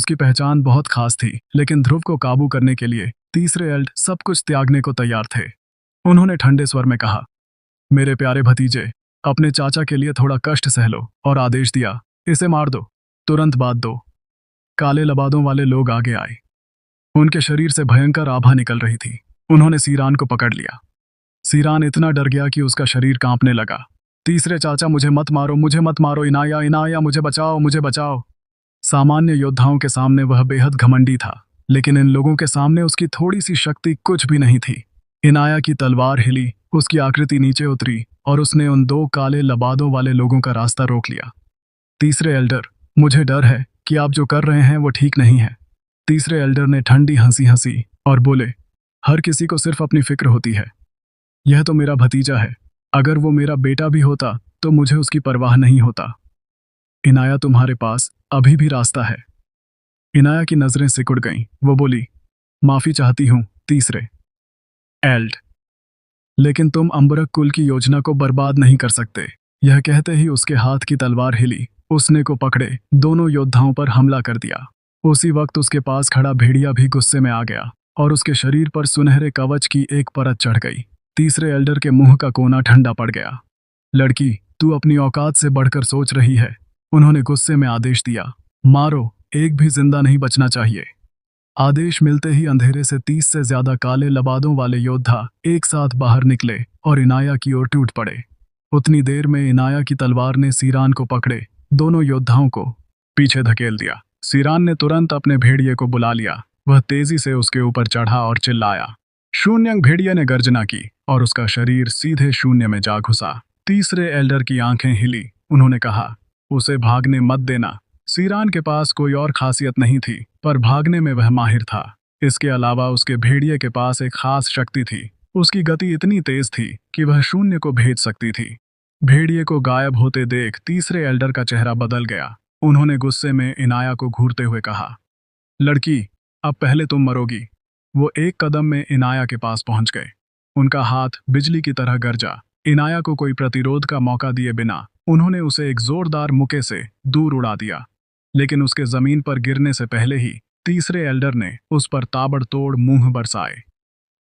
उसकी पहचान बहुत खास थी, लेकिन ध्रुव को काबू करने के लिए तीसरे एल्ड सब कुछ त्यागने को तैयार थे। उन्होंने ठंडे स्वर में कहा, मेरे प्यारे भतीजे, अपने चाचा के लिए थोड़ा कष्ट सह लो, और आदेश दिया, इसे मार दो, तुरंत बात दो। काले लबादों वाले लोग आगे आए। उनके शरीर से भयंकर आभा निकल रही थी। उन्होंने सीरान को पकड़ लिया। सीरान इतना डर गया कि उसका शरीर कांपने लगा। तीसरे चाचा, मुझे मत मारो, मुझे मत मारो, इनाया इनाया, मुझे बचाओ, मुझे बचाओ। सामान्य योद्धाओं के सामने वह बेहद घमंडी था, लेकिन इन लोगों के सामने उसकी थोड़ी सी शक्ति कुछ भी नहीं थी। इनाया की तलवार हिली, उसकी आकृति नीचे उतरी और उसने उन दो काले लबादों वाले लोगों का रास्ता रोक लिया। तीसरे एल्डर, मुझे डर है कि आप जो कर रहे हैं वो ठीक नहीं है। तीसरे एल्डर ने ठंडी हंसी हंसी और बोले, हर किसी को सिर्फ अपनी फिक्र होती है। यह तो मेरा भतीजा है, अगर वो मेरा बेटा भी होता तो मुझे उसकी परवाह नहीं होता। इनाया, तुम्हारे पास अभी भी रास्ता है। इनाया की नजरें सिकुड़ गईं। वो बोली, माफी चाहती हूं तीसरे एल्ड, लेकिन तुम अंबरक कुल की योजना को बर्बाद नहीं कर सकते। यह कहते ही उसके हाथ की तलवार हिली। उसने को पकड़े दोनों योद्धाओं पर हमला कर दिया। उसी वक्त उसके पास खड़ा भेड़िया भी गुस्से में आ गया और उसके शरीर पर सुनहरे कवच की एक परत चढ़ गई। तीसरे एल्डर के मुंह का कोना ठंडा पड़ गया। लड़की, तू अपनी औकात से बढ़कर सोच रही है। उन्होंने गुस्से में आदेश दिया, मारो, एक भी जिंदा नहीं बचना चाहिए। आदेश मिलते ही अंधेरे से 30 से ज्यादा काले लबादों वाले योद्धा एक साथ बाहर निकले और इनाया की ओर टूट पड़े। उतनी देर में इनाया की तलवार ने सीरान को पकड़े दोनों योद्धाओं को पीछे धकेल दिया। सीरान ने तुरंत अपने भेड़िए को बुला लिया। वह तेजी से उसके ऊपर चढ़ा और चिल्लाया। शून्यंग भेड़िए ने गर्जना की और उसका शरीर सीधे शून्य में जा घुसा। तीसरे एल्डर की आंखें हिली। उन्होंने कहा, उसे भागने मत देना। सीरान के पास कोई और खासियत नहीं थी, पर भागने में वह माहिर था। इसके अलावा उसके भेड़िए के पास एक खास शक्ति थी। उसकी गति इतनी तेज थी कि वह शून्य को भेज सकती थी। भेड़िए को गायब होते देख तीसरे एल्डर का चेहरा बदल गया। उन्होंने गुस्से में इनाया को घूरते हुए कहा, लड़की, अब पहले तुम मरोगी। वो एक कदम में इनाया के पास पहुंच गए। उनका हाथ बिजली की तरह गरजा। इनाया को कोई प्रतिरोध का मौका दिए बिना उन्होंने उसे एक जोरदार मुक्के से दूर उड़ा दिया, लेकिन उसके जमीन पर गिरने से पहले ही तीसरे एल्डर ने उस पर ताबड़तोड़ मुंह बरसाए।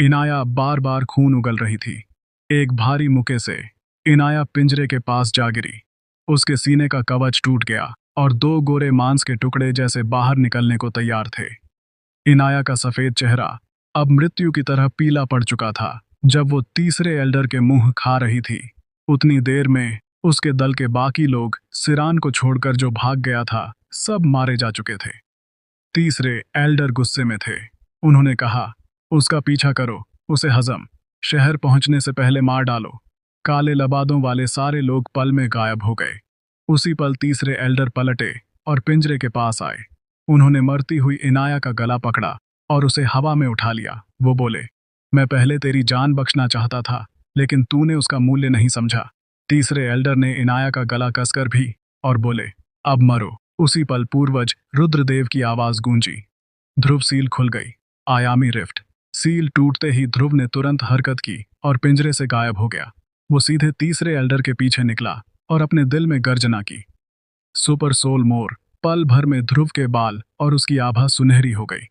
इनाया बार बार खून उगल रही थी। एक भारी मुक्के से इनाया पिंजरे के पास जा गिरी। उसके सीने का कवच टूट गया और दो गोरे मांस के टुकड़े जैसे बाहर निकलने को तैयार थे। इनाया का सफेद चेहरा अब मृत्यु की तरह पीला पड़ चुका था। जब वो तीसरे एल्डर के मुंह खा रही थी, उतनी देर में उसके दल के बाकी लोग सिरान को छोड़कर जो भाग गया था, सब मारे जा चुके थे। तीसरे एल्डर गुस्से में थे। उन्होंने कहा, उसका पीछा करो, उसे हजम शहर पहुंचने से पहले मार डालो। काले लबादों वाले सारे लोग पल में गायब हो गए। उसी पल तीसरे एल्डर पलटे और पिंजरे के पास आए। उन्होंने मरती हुई इनाया का गला पकड़ा और उसे हवा में उठा लिया। वो बोले, मैं पहले तेरी जान बख्शना चाहता था, लेकिन तूने उसका मूल्य नहीं समझा। तीसरे एल्डर ने इनाया का गला कसकर भी और बोले, अब मरो। उसी पल पूर्वज रुद्रदेव की आवाज गूंजी। ध्रुव सील खुल गई। आयामी रिफ्ट। सील टूटते ही ध्रुव ने तुरंत हरकत की और पिंजरे से गायब हो गया। वो सीधे तीसरे एल्डर के पीछे निकला और अपने दिल में गर्जना की, सुपर सोल मोर। पल भर में ध्रुव के बाल और उसकी आभा सुनहरी हो गई।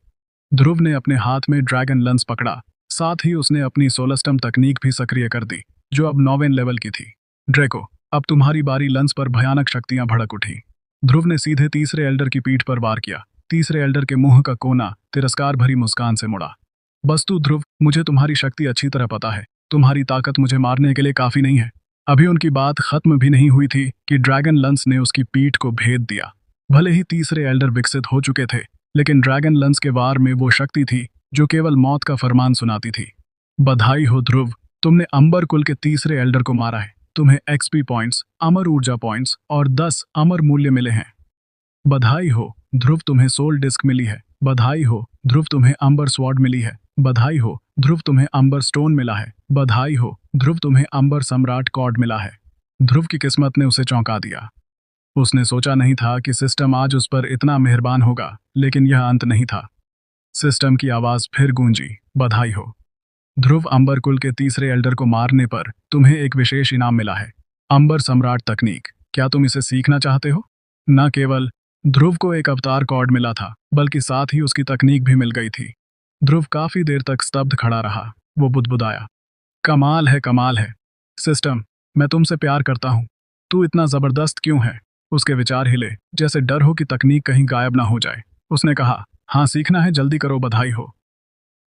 ध्रुव ने अपने हाथ में ड्रैगन लंस पकड़ा। साथ ही उसने अपनी सोलस्टम तकनीक भी सक्रिय कर दी, जो अब 9वें लेवल की थी। ड्रैको, अब तुम्हारी बारी। लंस पर भयानक शक्तियां भड़क उठी। ध्रुव ने सीधे तीसरे एल्डर की पीठ पर वार किया। तीसरे एल्डर के मुंह का कोना तिरस्कार भरी मुस्कान से मुड़ा। बस तू ध्रुव, मुझे तुम्हारी शक्ति अच्छी तरह पता है। तुम्हारी ताकत मुझे मारने के लिए काफी नहीं है। अभी उनकी बात खत्म भी नहीं हुई थी कि ड्रैगन लंस ने उसकी पीठ को भेद दिया। भले ही तीसरे एल्डर विकसित हो चुके थे, लेकिन ड्रैगन लंस के वार में वो शक्ति थी जो केवल मौत का फरमान सुनाती थी। बधाई हो ध्रुव, तुमने अंबर कुल के तीसरे एल्डर को मारा है। तुम्हें एक्सपी पॉइंट्स, अमर ऊर्जा पॉइंट्स और 10 अमर मूल्य मिले हैं। बधाई हो ध्रुव, तुम्हें सोल डिस्क मिली है। बधाई हो ध्रुव, तुम्हें अंबर स्वॉर्ड मिली है। बधाई हो ध्रुव, तुम्हें अंबर स्टोन मिला है। बधाई हो ध्रुव, तुम्हें अंबर सम्राट कॉर्ड मिला है। ध्रुव की किस्मत ने उसे चौंका दिया। उसने सोचा नहीं था कि सिस्टम आज उस पर इतना मेहरबान होगा, लेकिन यह अंत नहीं था। सिस्टम की आवाज फिर गूंजी, बधाई हो ध्रुव, अंबर कुल के तीसरे एल्डर को मारने पर तुम्हें एक विशेष इनाम मिला है, अंबर सम्राट तकनीक। क्या तुम इसे सीखना चाहते हो? न केवल ध्रुव को एक अवतार कॉर्ड मिला था, बल्कि साथ ही उसकी तकनीक भी मिल गई थी। ध्रुव काफी देर तक स्तब्ध खड़ा रहा। वो बुदबुदाया, कमाल है, कमाल है। सिस्टम, मैं तुमसे प्यार करता हूँ। तू इतना जबरदस्त क्यों है? उसके विचार हिले, जैसे डर हो कि तकनीक कहीं गायब ना हो जाए। उसने कहा, हाँ सीखना है, जल्दी करो, बधाई हो।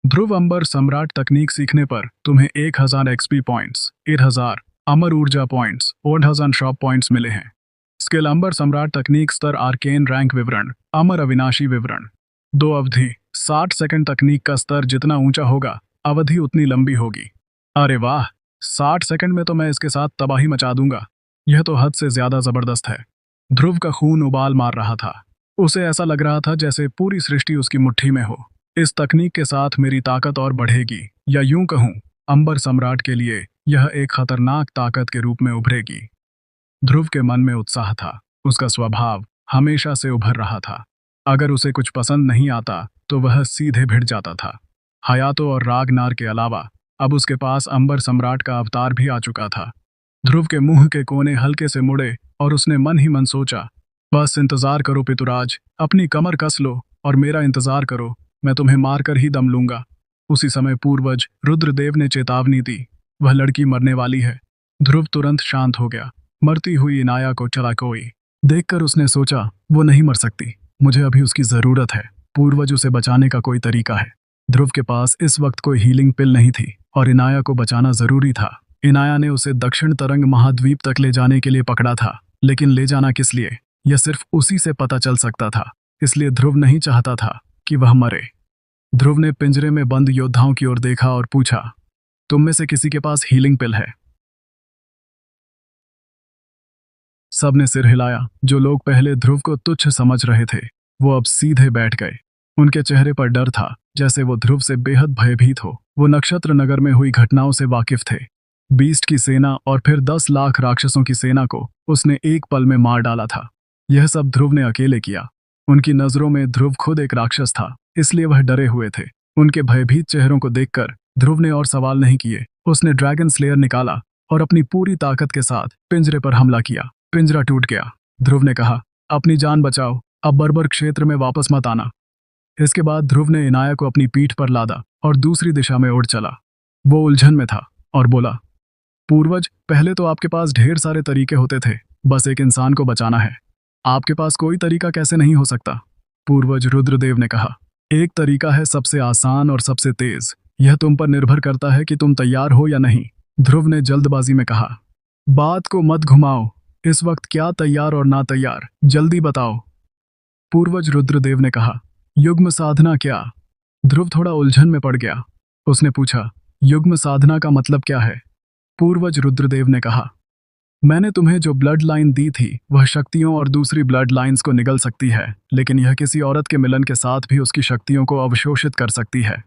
ध्रुव अंबर सम्राट तकनीक सीखने पर तुम्हें 1000 एक्सपी पॉइंट्स, 1000 अमर ऊर्जा पॉइंट्स और 1000 शॉप पॉइंट्स मिले हैं। स्किल अंबर सम्राट तकनीक स्तर आर्केन रैंक विवरण, अमर अविनाशी विवरण। 2 अवधि 60 सेकंड तकनीक का स्तर जितना ऊंचा होगा, अवधि उतनी लंबी होगी। अरे वाह, 60 सेकंड में तो मैं इसके साथ तबाही मचा दूंगा। यह तो हद से ज्यादा जबरदस्त है। ध्रुव का खून उबाल मार रहा था। उसे ऐसा लग रहा था जैसे पूरी सृष्टि उसकी मुट्ठी में हो। इस तकनीक के साथ मेरी ताकत और बढ़ेगी, या यूं कहूं, अंबर सम्राट के लिए यह एक खतरनाक ताकत के रूप में उभरेगी। ध्रुव के मन में उत्साह था। उसका स्वभाव हमेशा से उभर रहा था। अगर उसे कुछ पसंद नहीं आता तो वह सीधे भिड़ जाता था। हयातो और रागनार के अलावा अब उसके पास अंबर सम्राट का अवतार भी आ चुका था। ध्रुव के मुंह के कोने हल्के से मुड़े और उसने मन ही मन सोचा, बस इंतजार करो पितुराज, अपनी कमर कस लो और मेरा इंतजार करो, मैं तुम्हें मारकर ही दम लूंगा। उसी समय पूर्वज रुद्रदेव ने चेतावनी दी, वह लड़की मरने वाली है। ध्रुव तुरंत शांत हो गया। मरती हुई इनाया को चला कोई देखकर उसने सोचा, वो नहीं मर सकती, मुझे अभी उसकी जरूरत है। पूर्वज उसे बचाने का कोई तरीका है। ध्रुव के पास इस वक्त कोई हीलिंग पिल नहीं थी और इनाया को बचाना जरूरी था। इनाया ने उसे दक्षिण तरंग महाद्वीप तक ले जाने के लिए पकड़ा था, लेकिन ले जाना किस लिए, यह सिर्फ उसी से पता चल सकता था। इसलिए ध्रुव नहीं चाहता था कि वह मरे। ध्रुव ने पिंजरे में बंद योद्धाओं की ओर देखा और पूछा, तुम में से किसी के पास हीलिंग पिल है? सबने सिर हिलाया। जो लोग पहले ध्रुव को तुच्छ समझ रहे थे, वो अब सीधे बैठ गए। उनके चेहरे पर डर था, जैसे वो ध्रुव से बेहद भयभीत हो। वो नक्षत्र नगर में हुई घटनाओं से वाकिफ थे। बीस्ट की सेना और फिर 10 लाख राक्षसों की सेना को उसने एक पल में मार डाला था। यह सब ध्रुव ने अकेले किया। उनकी नजरों में ध्रुव खुद एक राक्षस था, इसलिए वह डरे हुए थे। उनके भयभीत चेहरों को देखकर ध्रुव ने और सवाल नहीं किए। उसने ड्रैगन स्लेयर निकाला और अपनी पूरी ताकत के साथ पिंजरे पर हमला किया। पिंजरा टूट गया। ध्रुव ने कहा, अपनी जान बचाओ, अब बर्बर क्षेत्र में वापस मत आना। इसके बाद ध्रुव ने इनाया को अपनी पीठ पर लादा और दूसरी दिशा में उड़ चला। वो उलझन में था और बोला, पूर्वज, पहले तो आपके पास ढेर सारे तरीके होते थे, बस एक इंसान को बचाना है। आपके पास कोई तरीका कैसे नहीं हो सकता? पूर्वज रुद्रदेव ने कहा, एक तरीका है सबसे आसान और सबसे तेज। यह तुम पर निर्भर करता है कि तुम तैयार हो या नहीं। ध्रुव ने जल्दबाजी में कहा, बात को मत घुमाओ, इस वक्त क्या तैयार और ना तैयार, जल्दी बताओ। पूर्वज रुद्रदेव ने कहा, युग्म साधना क्या? ध्रुव थोड़ा उलझन में पड़ गया। उसने पूछा, युग्म साधना का मतलब क्या है? पूर्वज रुद्रदेव ने कहा, मैंने तुम्हें जो ब्लड लाइन दी थी वह शक्तियों और दूसरी ब्लड लाइंस को निगल सकती है, लेकिन यह किसी औरत के मिलन के साथ भी उसकी शक्तियों को अवशोषित कर सकती है।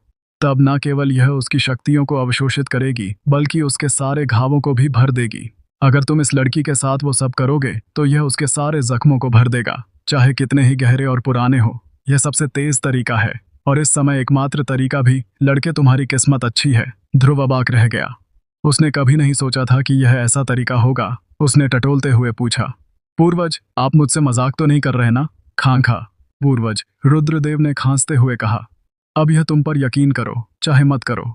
तब न केवल यह उसकी शक्तियों को अवशोषित करेगी, बल्कि उसके सारे घावों को भी भर देगी। अगर तुम इस लड़की के साथ वो सब करोगे तो यह उसके सारे जख्मों को भर देगा, चाहे कितने ही गहरे और पुराने हो। यह सबसे तेज तरीका है और इस समय एकमात्र तरीका भी। लड़के, तुम्हारी किस्मत अच्छी है। ध्रुव अबाक रह गया। उसने कभी नहीं सोचा था कि यह ऐसा तरीका होगा। उसने टटोलते हुए पूछा, पूर्वज, आप मुझसे मजाक तो नहीं कर रहे ना? खां। पूर्वज रुद्रदेव ने खांसते हुए कहा, अब यह तुम पर यकीन करो चाहे मत करो।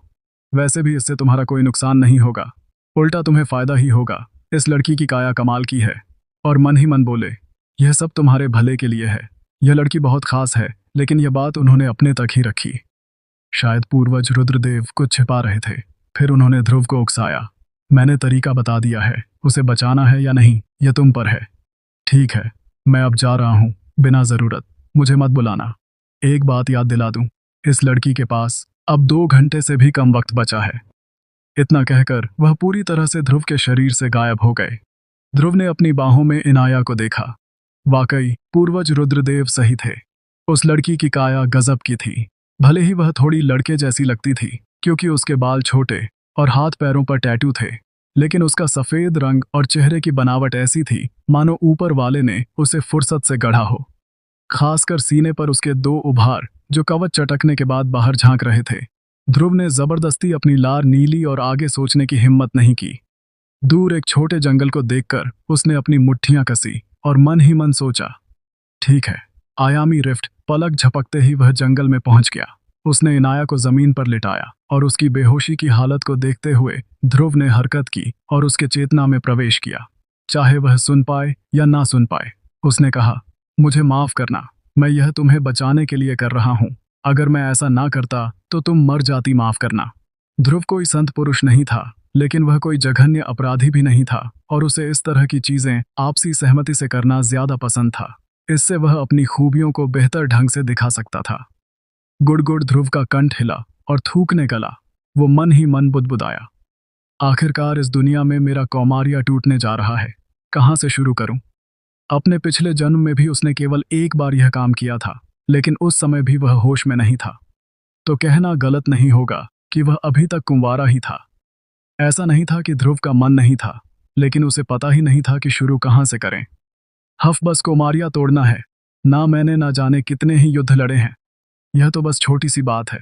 वैसे भी इससे तुम्हारा कोई नुकसान नहीं होगा, उल्टा तुम्हें फायदा ही होगा। इस लड़की की काया कमाल की है। और मन ही मन बोले, यह सब तुम्हारे भले के लिए है। यह लड़की बहुत खास है, लेकिन यह बात उन्होंने अपने तक ही रखी। शायद पूर्वज रुद्रदेव कुछ छिपा रहे थे। फिर उन्होंने ध्रुव को उकसाया, मैंने तरीका बता दिया है, उसे बचाना है या नहीं यह तुम पर है। ठीक है, मैं अब जा रहा हूं, बिना जरूरत मुझे मत बुलाना। एक बात याद दिला दूं, इस लड़की के पास अब 2 घंटे से भी कम वक्त बचा है। इतना कहकर वह पूरी तरह से ध्रुव के शरीर से गायब हो गए। ध्रुव ने अपनी बाहों में इनाया को देखा। वाकई पूर्वज रुद्रदेव सही थे। उस लड़की की काया गजब की थी। भले ही वह थोड़ी लड़के जैसी लगती थी, क्योंकि उसके बाल छोटे और हाथ पैरों पर टैटू थे, लेकिन उसका सफेद रंग और चेहरे की बनावट ऐसी थी मानो ऊपर वाले ने उसे फुर्सत से गढ़ा हो। खासकर सीने पर उसके 2 उभार जो कवच चटकने के बाद बाहर झांक रहे थे। ध्रुव ने जबरदस्ती अपनी लार नीली और आगे सोचने की हिम्मत नहीं की। दूर एक छोटे जंगल को देखकर उसने अपनी मुट्ठियां कसी और मन ही मन सोचा, ठीक है। आयामी रिफ्ट। पलक झपकते ही वह जंगल में पहुंच गया। उसने इनाया को जमीन पर लिटाया और उसकी बेहोशी की हालत को देखते हुए ध्रुव ने हरकत की और उसके चेतना में प्रवेश किया। चाहे वह सुन पाए या ना सुन पाए, उसने कहा, मुझे माफ करना, मैं यह तुम्हें बचाने के लिए कर रहा हूं। अगर मैं ऐसा ना करता तो तुम मर जाती, माफ करना। ध्रुव कोई संत पुरुष नहीं था, लेकिन वह कोई जघन्य अपराधी भी नहीं था और उसे इस तरह की चीजें आपसी सहमति से करना ज्यादा पसंद था। इससे वह अपनी खूबियों को बेहतर ढंग से दिखा सकता था। गुड़ ध्रुव का कंठ हिला और थूकने गला। वो मन ही मन बुदबुदाया, आखिरकार इस दुनिया में मेरा कौमार्या टूटने जा रहा है। कहाँ से शुरू करूं? अपने पिछले जन्म में भी उसने केवल एक बार यह काम किया था, लेकिन उस समय भी वह होश में नहीं था। तो कहना गलत नहीं होगा कि वह अभी तक कुंवारा ही था। ऐसा नहीं था कि ध्रुव का मन नहीं था, लेकिन उसे पता ही नहीं था कि शुरू कहाँ से करें। हफ बस कौमार्या तोड़ना है। ना मैंने ना जाने कितने ही युद्ध लड़े हैं। यह तो बस छोटी सी बात है।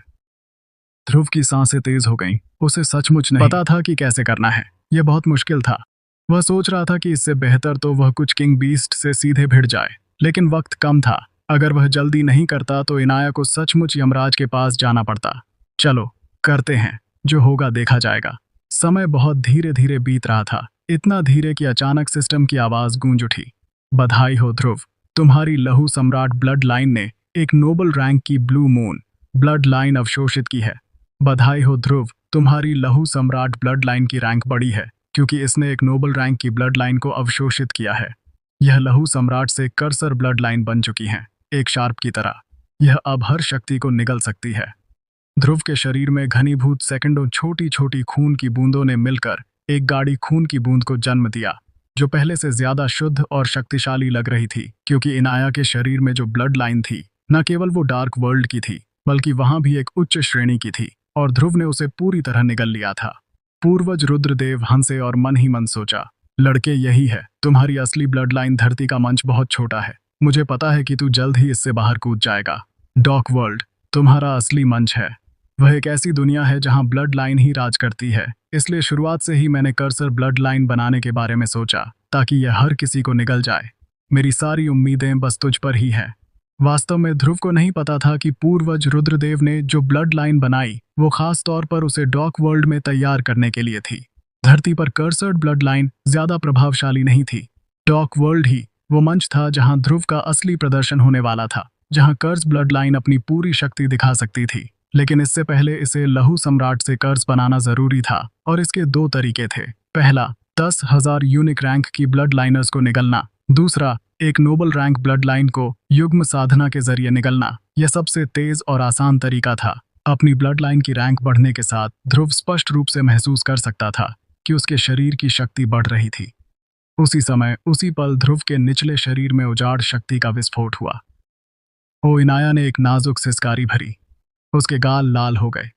ध्रुव की सांसें तेज हो गईं। उसे सचमुच नहीं पता था कि कैसे करना है। यह बहुत मुश्किल था। वह सोच रहा था कि इससे बेहतर तो वह कुछ किंग बीस्ट से सीधे भिड़ जाए, लेकिन वक्त कम था। अगर वह जल्दी नहीं करता तो इनाया को सचमुच यमराज के पास जाना पड़ता। चलो करते हैं, जो होगा देखा जाएगा। समय बहुत धीरे धीरे बीत रहा था, इतना धीरे कि अचानक सिस्टम की आवाज गूंज उठी। बधाई हो ध्रुव, तुम्हारी लहू सम्राट ब्लड लाइन ने एक नोबल रैंक की ब्लू मून ब्लड लाइन अवशोषित की है। बधाई हो ध्रुव, तुम्हारी लहू सम्राट ब्लड लाइन की रैंक बढ़ी है, क्योंकि इसने एक नोबल रैंक की ब्लड लाइन को अवशोषित किया है। यह लहू सम्राट से कर्सर ब्लड लाइन बन चुकी हैं, एक शार्प की तरह। यह अब हर शक्ति को निगल सकती है। ध्रुव के शरीर में घनीभूत सेकंडों छोटी छोटी खून की बूंदों ने मिलकर एक गाढ़ी खून की बूंद को जन्म दिया, जो पहले से ज्यादा शुद्ध और शक्तिशाली लग रही थी, क्योंकि इनाया के शरीर में जो ब्लड लाइन थी, न केवल वो डार्क वर्ल्ड की थी, बल्कि वहां भी एक उच्च श्रेणी की थी, और ध्रुव ने उसे पूरी तरह निगल लिया था। पूर्वज रुद्रदेव हंसे और मन ही मन सोचा, लड़के यही है, तुम्हारी असली ब्लड लाइन धरती का मंच बहुत छोटा है। मुझे पता है कि तू जल्द ही इससे बाहर कूद जाएगा। डॉक वर्ल्ड तुम्हारा असली मंच है। वह एक ऐसी दुनिया है जहां ब्लड लाइन ही राज करती है। इसलिए शुरुआत से ही मैंने कर्सर ब्लड लाइन बनाने के बारे में सोचा, ताकि यह हर किसी को निगल जाए। मेरी सारी उम्मीदें बस तुझ पर ही हैं। वास्तव में ध्रुव को नहीं पता था कि पूर्वज रुद्रदेव ने जो ब्लड लाइन बनाई, वो खास तौर पर उसे डॉक वर्ल्ड में तैयार करने के लिए थी। धरती पर कर्सर्ड ब्लड लाइन ज्यादा प्रभावशाली नहीं थी। डॉक वर्ल्ड ही वो मंच था जहां ध्रुव का असली प्रदर्शन होने वाला था, जहां कर्स ब्लड लाइन अपनी पूरी शक्ति दिखा सकती थी। लेकिन इससे पहले इसे लहू सम्राट से कर्स बनाना जरूरी था, और इसके दो तरीके थे। पहला, 10,000 यूनिक रैंक की ब्लड लाइनर्स को निगलना। दूसरा, एक नोबल रैंक ब्लड लाइन को युग्म साधना के जरिए निगलना। यह सबसे तेज और आसान तरीका था। अपनी ब्लड लाइन की रैंक बढ़ने के साथ ध्रुव स्पष्ट रूप से महसूस कर सकता था कि उसके शरीर की शक्ति बढ़ रही थी। उसी समय, उसी पल ध्रुव के निचले शरीर में उजाड़ शक्ति का विस्फोट हुआ। ओ इनाया ने एक नाजुक सिसकारी भरी। उसके गाल लाल हो गए।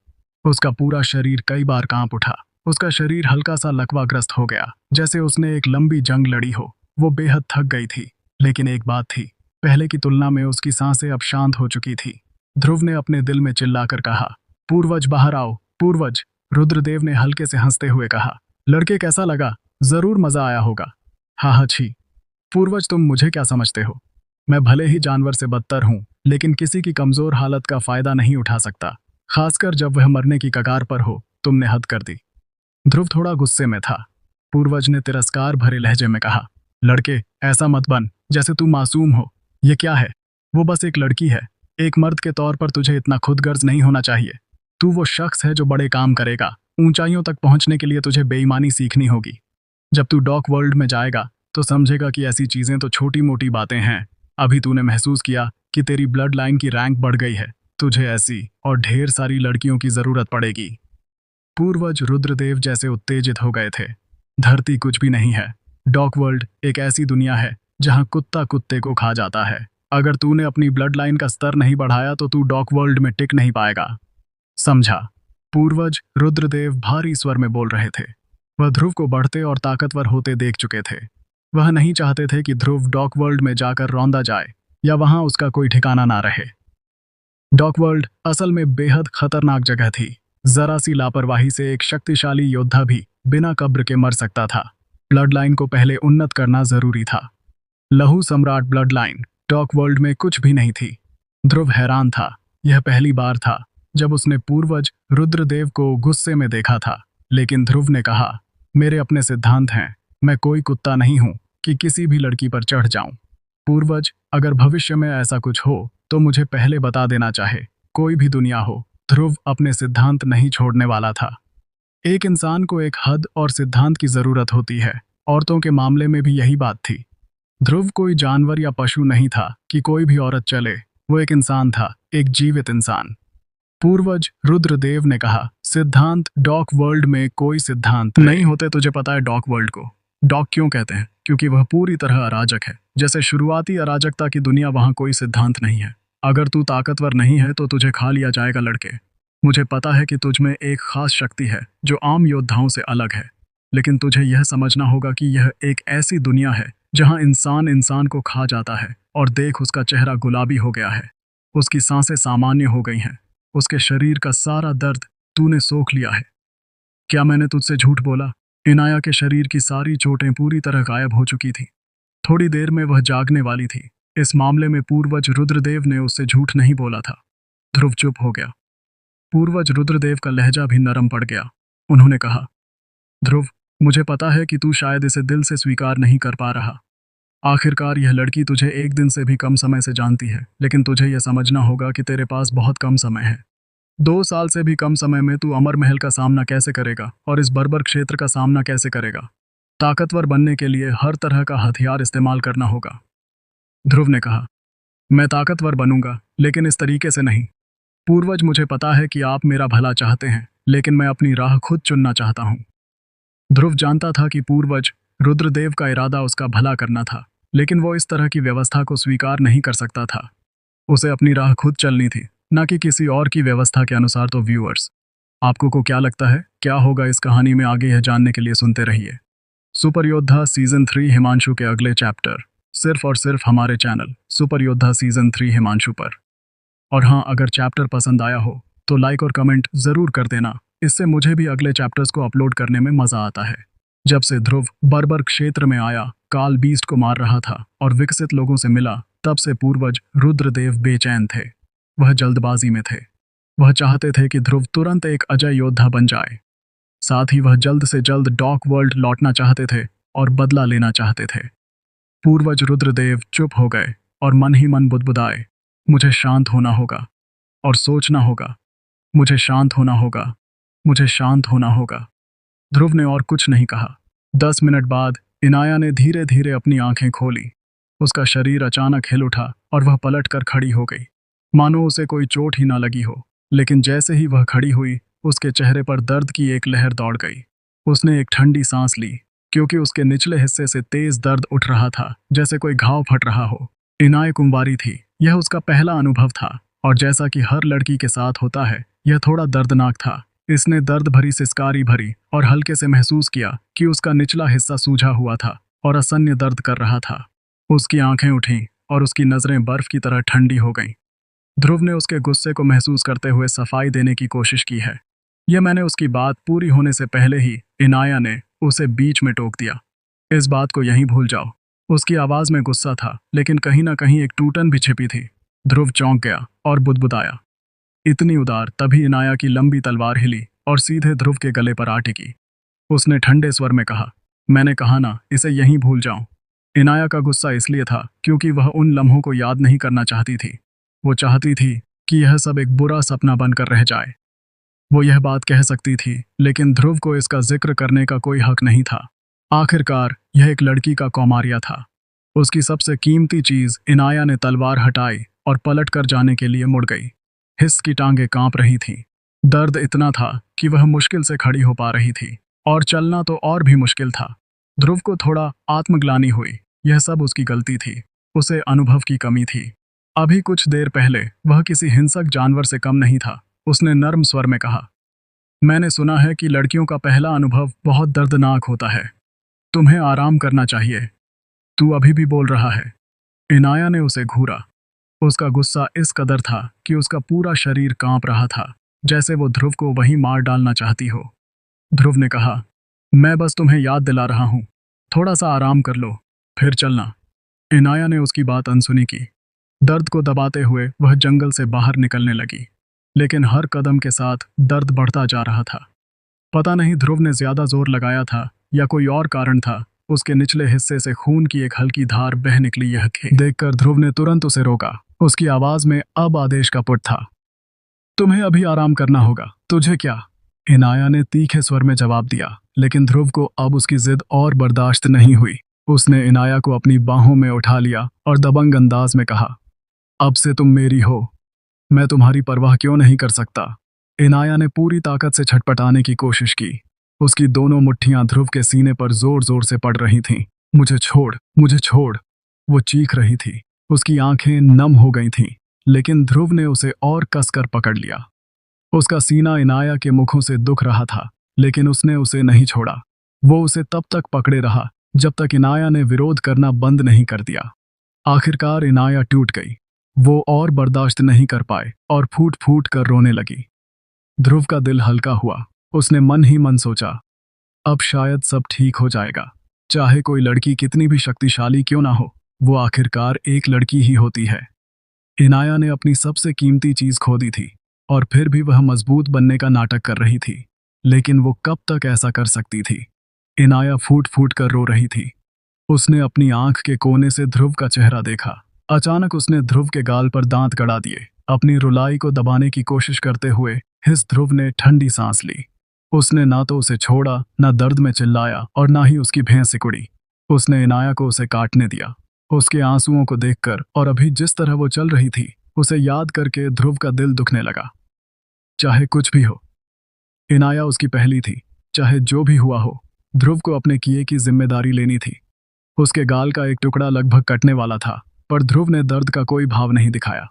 उसका पूरा शरीर कई बार कांप उठा। उसका शरीर हल्का सा लकवाग्रस्त हो गया, जैसे उसने एक लंबी जंग लड़ी हो। वो बेहद थक गई थी, लेकिन एक बात थी, पहले की तुलना में उसकी सांसें अब शांत हो चुकी थी। ध्रुव ने अपने दिल में चिल्लाकर कहा, पूर्वज बाहर आओ, पूर्वज। रुद्रदेव ने हल्के से हंसते हुए कहा, लड़के कैसा लगा? जरूर मजा आया होगा। हाँ छी। पूर्वज तुम मुझे क्या समझते हो? मैं भले ही जानवर से बदतर हूं, लेकिन किसी की कमजोर हालत का फायदा नहीं उठा सकता, खासकर जब वह मरने की कगार पर हो। तुमने हद कर दी। ध्रुव थोड़ा गुस्से में था। पूर्वज ने तिरस्कार भरे लहजे में कहा, लड़के ऐसा मत बन जैसे तू मासूम हो। ये क्या है? वो बस एक लड़की है। एक मर्द के तौर पर तुझे इतना खुदगर्ज नहीं होना चाहिए। तू वो शख्स है जो बड़े काम करेगा। ऊंचाइयों तक पहुंचने के लिए तुझे बेईमानी सीखनी होगी। जब तू डॉक वर्ल्ड में जाएगा तो समझेगा कि ऐसी चीजें तो छोटी मोटी बातें हैं। अभी तूने महसूस किया कि तेरी ब्लड लाइन की रैंक बढ़ गई है। तुझे ऐसी और ढेर सारी लड़कियों की जरूरत पड़ेगी। पूर्वज रुद्रदेव जैसे उत्तेजित हो गए थे। धरती कुछ भी नहीं है। डॉक वर्ल्ड एक ऐसी दुनिया है जहां कुत्ता कुत्ते को खा जाता है। अगर तूने अपनी ब्लड लाइन का स्तर नहीं बढ़ाया तो तू डॉक वर्ल्ड में टिक नहीं पाएगा। समझा? पूर्वज रुद्रदेव भारी स्वर में बोल रहे थे। वह ध्रुव को बढ़ते और ताकतवर होते देख चुके थे। वह नहीं चाहते थे कि ध्रुव डॉक वर्ल्ड में जाकर रौंदा जाए या वहां उसका कोई ठिकाना ना रहे। डॉक वर्ल्ड असल में बेहद खतरनाक जगह थी। जरा सी लापरवाही से एक शक्तिशाली योद्धा भी बिना कब्र के मर सकता था। ब्लड लाइन को पहले उन्नत करना जरूरी था। लहू सम्राट ब्लड लाइन डॉक वर्ल्ड में कुछ भी नहीं थी। ध्रुव हैरान था। यह पहली बार था जब उसने पूर्वज रुद्रदेव को गुस्से में देखा था। लेकिन ध्रुव ने कहा, मेरे अपने सिद्धांत हैं। मैं कोई कुत्ता नहीं हूं कि किसी भी लड़की पर चढ़ जाऊं। पूर्वज, अगर भविष्य में ऐसा कुछ हो तो मुझे पहले बता देना चाहे। कोई भी दुनिया हो, ध्रुव अपने सिद्धांत नहीं छोड़ने वाला था। एक इंसान को एक हद और सिद्धांत की जरूरत होती है। औरतों के मामले में भी यही बात थी। ध्रुव कोई जानवर या पशु नहीं था कि कोई भी औरत चले। वो एक इंसान था, एक जीवित इंसान। पूर्वज रुद्रदेव ने कहा, सिद्धांत डॉक वर्ल्ड में कोई सिद्धांत नहीं होते। तुझे पता है डॉक वर्ल्ड को डॉक क्यों कहते हैं? क्योंकि वह पूरी तरह अराजक है। जैसे शुरुआती अराजकता की दुनिया, वहां कोई सिद्धांत नहीं है। अगर तू ताकतवर नहीं है तो तुझे खा लिया जाएगा लड़के। मुझे पता है कि तुझ में एक खास शक्ति है जो आम योद्धाओं से अलग है, लेकिन तुझे यह समझना होगा कि यह एक ऐसी दुनिया है जहां इंसान इंसान को खा जाता है। और देख, उसका चेहरा गुलाबी हो गया है, उसकी सांसें सामान्य हो गई हैं, उसके शरीर का सारा दर्द तूने सोख लिया है। क्या मैंने तुझसे झूठ बोला? इनाया के शरीर की सारी चोटें पूरी तरह गायब हो चुकी थी। थोड़ी देर में वह जागने वाली थी। इस मामले में पूर्वज रुद्रदेव ने उससे झूठ नहीं बोला था। ध्रुव चुप हो गया। पूर्वज रुद्रदेव का लहजा भी नरम पड़ गया। उन्होंने कहा, ध्रुव, मुझे पता है कि तू शायद इसे दिल से स्वीकार नहीं कर पा रहा। आखिरकार यह लड़की तुझे एक दिन से भी कम समय से जानती है, लेकिन तुझे यह समझना होगा कि तेरे पास बहुत कम समय है। 2 साल से भी कम समय में तू अमर महल का सामना कैसे करेगा और इस बर्बर क्षेत्र का सामना कैसे करेगा? ताकतवर बनने के लिए हर तरह का हथियार इस्तेमाल करना होगा। ध्रुव ने कहा, मैं ताकतवर बनूंगा, लेकिन इस तरीके से नहीं। पूर्वज, मुझे पता है कि आप मेरा भला चाहते हैं, लेकिन मैं अपनी राह खुद चुनना चाहता हूं। ध्रुव जानता था कि पूर्वज रुद्रदेव का इरादा उसका भला करना था, लेकिन वो इस तरह की व्यवस्था को स्वीकार नहीं कर सकता था। उसे अपनी राह खुद चलनी थी, न कि किसी और की व्यवस्था के अनुसार। तो व्यूअर्स, आपको को क्या लगता है, क्या होगा इस कहानी में आगे? यह जानने के लिए सुनते रहिए सुपर योद्धा सीजन 3 हिमांशु के अगले चैप्टर, सिर्फ और सिर्फ हमारे चैनल सुपर योद्धा सीजन 3 हिमांशु पर। और हाँ, अगर चैप्टर पसंद आया हो तो लाइक और कमेंट जरूर कर देना। इससे मुझे भी अगले चैप्टर्स को अपलोड करने में मजा आता है। जब से ध्रुव बर्बर क्षेत्र में आया, काल बीस्ट को मार रहा था और विकसित लोगों से मिला, तब से पूर्वज रुद्रदेव बेचैन थे। वह जल्दबाजी में थे। वह चाहते थे कि ध्रुव तुरंत एक अजय योद्धा बन जाए। साथ ही वह जल्द से जल्द डॉक वर्ल्ड लौटना चाहते थे और बदला लेना चाहते थे। पूर्वज रुद्रदेव चुप हो गए और मन ही मन बुदबुदाए, मुझे शांत होना होगा और सोचना होगा। मुझे शांत होना होगा। मुझे शांत होना होगा। ध्रुव ने और कुछ नहीं कहा। 10 मिनट बाद इनाया ने धीरे धीरे अपनी आंखें खोली। उसका शरीर अचानक हिल उठा और वह पलट कर खड़ी हो गई, मानो उसे कोई चोट ही ना लगी हो। लेकिन जैसे ही वह खड़ी हुई, उसके चेहरे पर दर्द की एक लहर दौड़ गई। उसने एक ठंडी सांस ली, क्योंकि उसके निचले हिस्से से तेज दर्द उठ रहा था, जैसे कोई घाव फट रहा हो। इनाया कुंवारी थी। यह उसका पहला अनुभव था, और जैसा कि हर लड़की के साथ होता है, यह थोड़ा दर्दनाक था। इसने दर्द भरी सिसकारी भरी और हल्के से महसूस किया कि उसका निचला हिस्सा सूजा हुआ था और असह्य दर्द कर रहा था। उसकी आंखें उठीं और उसकी नजरें बर्फ की तरह ठंडी हो गईं। ध्रुव ने उसके गुस्से को महसूस करते हुए सफाई देने की कोशिश की है। यह मैंने उसकी बात पूरी होने से पहले ही इनाया ने उसे बीच में टोक दिया। इस बात को यहीं भूल जाओ। उसकी आवाज में गुस्सा था, लेकिन कहीं ना कहीं एक टूटन भी छिपी थी। ध्रुव चौंक गया और बुदबुदाया, इतनी उदार। तभी इनाया की लंबी तलवार हिली और सीधे ध्रुव के गले पर आ टिकी। उसने ठंडे स्वर में कहा, मैंने कहा ना, इसे यहीं भूल जाऊं। इनाया का गुस्सा इसलिए था क्योंकि वह उन लम्हों को याद नहीं करना चाहती थी। वो चाहती थी कि यह सब एक बुरा सपना बनकर रह जाए। वो यह बात कह सकती थी, लेकिन ध्रुव को इसका जिक्र करने का कोई हक नहीं था। आखिरकार यह एक लड़की का कौमार्या था। उसकी सबसे कीमती चीज। इनाया ने तलवार हटाई और पलट कर जाने के लिए मुड़ गई। हिस्स की टांगें कांप रही थीं। दर्द इतना था कि वह मुश्किल से खड़ी हो पा रही थी, और चलना तो और भी मुश्किल था। ध्रुव को थोड़ा आत्मग्लानि हुई। यह सब उसकी गलती थी। उसे अनुभव की कमी थी। अभी कुछ देर पहले वह किसी हिंसक जानवर से कम नहीं था। उसने नर्म स्वर में कहा, मैंने सुना है कि लड़कियों का पहला अनुभव बहुत दर्दनाक होता है। तुम्हें आराम करना चाहिए। तू अभी भी बोल रहा है। इनाया ने उसे घूरा। उसका गुस्सा इस कदर था कि उसका पूरा शरीर कांप रहा था, जैसे वो ध्रुव को वहीं मार डालना चाहती हो। ध्रुव ने कहा, मैं बस तुम्हें याद दिला रहा हूं। थोड़ा सा आराम कर लो, फिर चलना। इनाया ने उसकी बात अनसुनी की। दर्द को दबाते हुए वह जंगल से बाहर निकलने लगी, लेकिन हर कदम के साथ दर्द बढ़ता जा रहा था। पता नहीं ध्रुव ने ज्यादा जोर लगाया था या कोई और कारण था, उसके निचले हिस्से से खून की एक हल्की धार बह निकली। यह देखकर ध्रुव ने तुरंत उसे रोका। उसकी आवाज में अब आदेश का पुट था। तुम्हें अभी आराम करना होगा। तुझे क्या? इनाया ने तीखे स्वर में जवाब दिया, लेकिन ध्रुव को अब उसकी जिद और बर्दाश्त नहीं हुई। उसने इनाया को अपनी बाहों में उठा लिया और दबंग अंदाज में कहा, अब से तुम मेरी हो। मैं तुम्हारी परवाह क्यों नहीं कर सकता? इनाया ने पूरी ताकत से छटपटाने की कोशिश की। उसकी दोनों मुट्ठियां ध्रुव के सीने पर जोर जोर से पड़ रही थीं। मुझे छोड़, मुझे छोड़, वो चीख रही थी। उसकी आंखें नम हो गई थीं, लेकिन ध्रुव ने उसे और कसकर पकड़ लिया। उसका सीना इनाया के मुखों से दुख रहा था, लेकिन उसने उसे नहीं छोड़ा। वो उसे तब तक पकड़े रहा जब तक इनाया ने विरोध करना बंद नहीं कर दिया। आखिरकार इनाया टूट गई। वो और बर्दाश्त नहीं कर पाए और फूट फूट कर रोने लगी। ध्रुव का दिल हल्का हुआ। उसने मन ही मन सोचा, अब शायद सब ठीक हो जाएगा। चाहे कोई लड़की कितनी भी शक्तिशाली क्यों ना हो, वो आखिरकार एक लड़की ही होती है। इनाया ने अपनी सबसे कीमती चीज खो दी थी और फिर भी वह मजबूत बनने का नाटक कर रही थी। लेकिन वो कब तक ऐसा कर सकती थी? इनाया फूट फूट कर रो रही थी। उसने अपनी आंख के कोने से ध्रुव का चेहरा देखा। अचानक उसने ध्रुव के गाल पर दांत गड़ा दिए। अपनी रुलाई को दबाने की कोशिश करते हुए हिस ध्रुव ने ठंडी सांस ली। उसने ना तो उसे छोड़ा, ना दर्द में चिल्लाया और ना ही उसकी भैंस सिकुड़ी। उसने इनाया को उसे काटने दिया। उसके आंसुओं को देखकर और अभी जिस तरह वो चल रही थी, उसे याद करके ध्रुव का दिल दुखने लगा। चाहे कुछ भी हो, इनाया उसकी पहली थी। चाहे जो भी हुआ हो, ध्रुव को अपने किए की जिम्मेदारी लेनी थी। उसके गाल का एक टुकड़ा लगभग कटने वाला था, पर ध्रुव ने दर्द का कोई भाव नहीं दिखाया।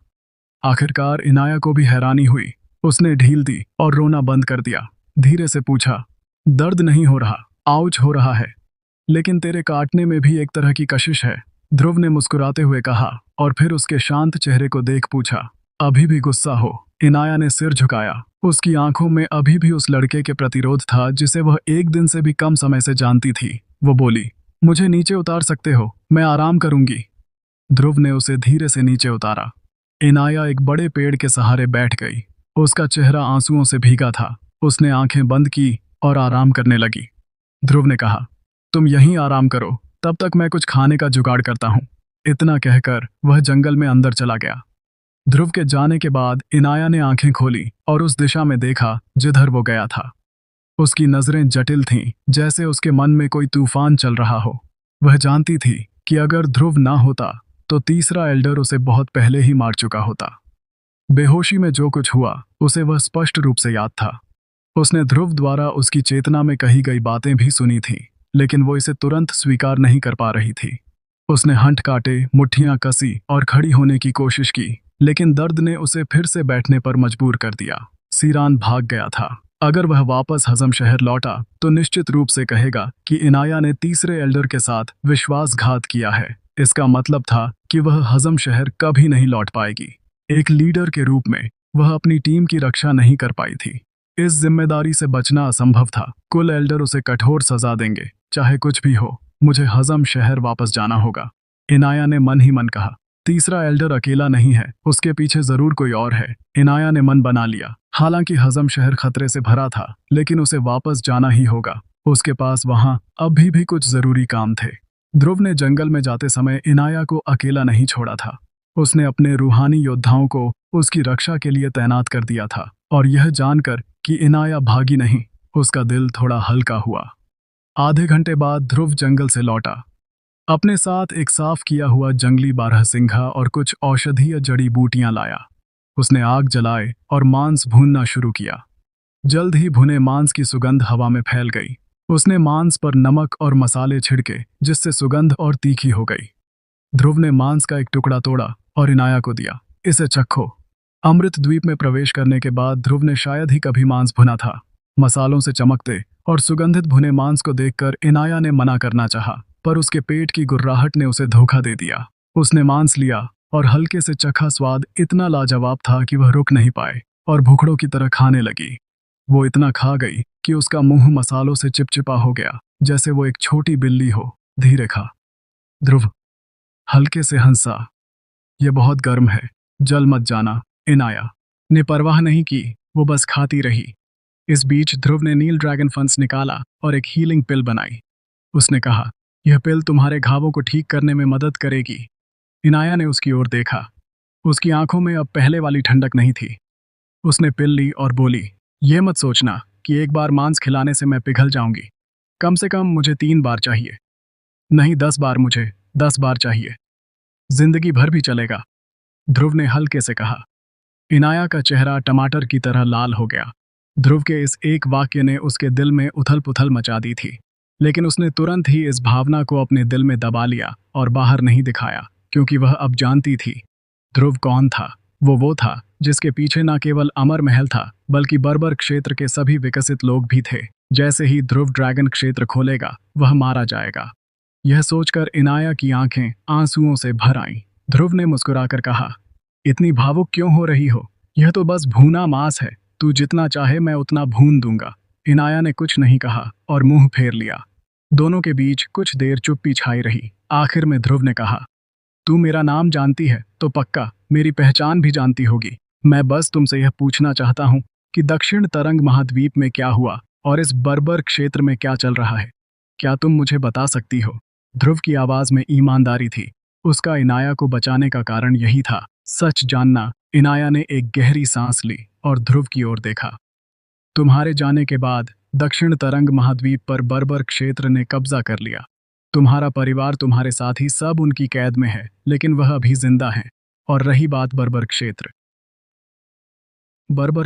आखिरकार इनाया को भी हैरानी हुई। उसने ढील दी और रोना बंद कर दिया। धीरे से पूछा, दर्द नहीं हो रहा, आउच हो रहा है, लेकिन तेरे काटने में भी एक तरह की कशिश है, ध्रुव ने मुस्कुराते हुए कहा और फिर उसके शांत चेहरे को देख पूछा, अभी भी गुस्सा हो? इनाया ने सिर झुकाया। उसकी आंखों में अभी भी उस लड़के के प्रतिरोध था जिसे वह एक दिन से भी कम समय से जानती थी। वो बोली, मुझे नीचे उतार सकते हो, मैं आराम करूंगी। ध्रुव ने उसे धीरे से नीचे उतारा। इनाया एक बड़े पेड़ के सहारे बैठ गई। उसका चेहरा आंसुओं से भीगा था। उसने आंखें बंद की और आराम करने लगी। ध्रुव ने कहा, तुम यहीं आराम करो, तब तक मैं कुछ खाने का जुगाड़ करता हूं। इतना कहकर वह जंगल में अंदर चला गया। ध्रुव के जाने के बाद इनाया ने आंखें खोली और उस दिशा में देखा जिधर वो गया था। उसकी नजरें जटिल थीं, जैसे उसके मन में कोई तूफान चल रहा हो। वह जानती थी कि अगर ध्रुव ना होता तो तीसरा एल्डर उसे बहुत पहले ही मार चुका होता। बेहोशी में जो कुछ हुआ उसे वह स्पष्ट रूप से याद था। उसने ध्रुव द्वारा उसकी चेतना में कही गई बातें भी सुनी थीं, लेकिन वो इसे तुरंत स्वीकार नहीं कर पा रही थी। उसने हंट काटे, मुट्ठियां कसी और खड़ी होने की कोशिश की, लेकिन दर्द ने उसे फिर से बैठने पर मजबूर कर दिया। सीरान भाग गया था। अगर वह वापस हजम शहर लौटा तो निश्चित रूप से कहेगा कि इनाया ने तीसरे एल्डर के साथ विश्वासघात किया है। इसका मतलब था कि वह हजम शहर कभी नहीं लौट पाएगी। एक लीडर के रूप में वह अपनी टीम की रक्षा नहीं कर पाई थी। इस जिम्मेदारी से बचना असंभव था। कुल एल्डर उसे कठोर सजा देंगे, चाहे कुछ भी हो। मुझे हजम शहर वापस जाना होगा, इनाया ने मन ही मन कहा। तीसरा एल्डर अकेला नहीं है, उसके पीछे जरूर कोई और है। इनाया ने मन बना लिया। हालांकि हजम शहर खतरे से भरा था, लेकिन उसे वापस जाना ही होगा। उसके पास वहां अभी भी कुछ जरूरी काम थे। ध्रुव ने जंगल में जाते समय इनाया को अकेला नहीं छोड़ा था। उसने अपने रूहानी योद्धाओं को उसकी रक्षा के लिए तैनात कर दिया था, और यह जानकर कि इनाया भागी नहीं, उसका दिल थोड़ा हल्का हुआ। आधे घंटे बाद ध्रुव जंगल से लौटा। अपने साथ एक साफ किया हुआ जंगली बारहसिंघा और कुछ औषधीय जड़ी बूटियां लाया। उसने आग जलाए और मांस भूनना शुरू किया। जल्द ही भुने मांस की सुगंध हवा में फैल गई। उसने मांस पर नमक और मसाले छिड़के, जिससे सुगंध और तीखी हो गई। ध्रुव ने मांस का एक टुकड़ा तोड़ा और इनाया को दिया, इसे चखो। अमृत द्वीप में प्रवेश करने के बाद ध्रुव ने शायद ही कभी मांस भुना था। मसालों से चमकते और सुगंधित भुने मांस को देखकर इनाया ने मना करना चाहा, पर उसके पेट की गुर्राहट ने उसे धोखा दे दिया। उसने मांस लिया और हल्के से चखा। स्वाद इतना लाजवाब था कि वह रुक नहीं पाए और भुखड़ों की तरह खाने लगी। वो इतना खा गई कि उसका मुंह मसालों से चिपचिपा हो गया, जैसे वो एक छोटी बिल्ली हो। धीरे खा, ध्रुव हल्के से हंसा। ये बहुत गर्म है, जल मत जाना। इनाया ने परवाह नहीं की, वो बस खाती रही। इस बीच ध्रुव ने नील ड्रैगन फंस निकाला और एक हीलिंग पिल बनाई। उसने कहा, यह पिल तुम्हारे घावों को ठीक करने में मदद करेगी। इनाया ने उसकी ओर देखा। उसकी आंखों में अब पहले वाली ठंडक नहीं थी। उसने पिल ली और बोली, यह मत सोचना कि एक बार मांस खिलाने से मैं पिघल जाऊंगी। कम से कम मुझे 3 बार चाहिए। नहीं, 10 बार, मुझे 10 बार चाहिए। जिंदगी भर भी चलेगा, ध्रुव ने हल्के से कहा। इनाया का चेहरा टमाटर की तरह लाल हो गया। ध्रुव के इस एक वाक्य ने उसके दिल में उथल पुथल मचा दी थी, लेकिन उसने तुरंत ही इस भावना को अपने दिल में दबा लिया और बाहर नहीं दिखाया, क्योंकि वह अब जानती थी ध्रुव कौन था। वो था जिसके पीछे न केवल अमर महल था, बल्कि बर्बर क्षेत्र के सभी विकसित लोग भी थे। जैसे ही ध्रुव ड्रैगन क्षेत्र खोलेगा, वह मारा जाएगा। यह सोचकर इनाया की आंखें आंसुओं से भर आईं। ध्रुव ने मुस्कुराकर कहा, इतनी भावुक क्यों हो रही हो? यह तो बस भूना मांस है। तू जितना चाहे मैं उतना भून दूंगा। इनाया ने कुछ नहीं कहा और मुंह फेर लिया। दोनों के बीच कुछ देर चुप्पी छाई रही। आखिर में ध्रुव ने कहा, तू मेरा नाम जानती है तो पक्का मेरी पहचान भी जानती होगी। मैं बस तुमसे यह पूछना चाहता हूँ कि दक्षिण तरंग महाद्वीप में क्या हुआ और इस बर्बर क्षेत्र में क्या चल रहा है। क्या तुम मुझे बता सकती हो? ध्रुव की आवाज में ईमानदारी थी। उसका इनाया को बचाने का कारण यही था, सच जानना। इनाया ने एक गहरी सांस ली और ध्रुव की ओर देखा। तुम्हारे जाने के बाद दक्षिण तरंग महाद्वीप पर बर्बर क्षेत्र ने कब्जा कर लिया। तुम्हारा परिवार, तुम्हारे साथी सब उनकी कैद में है, लेकिन वह अभी जिंदा हैं। और रही बात बर्बर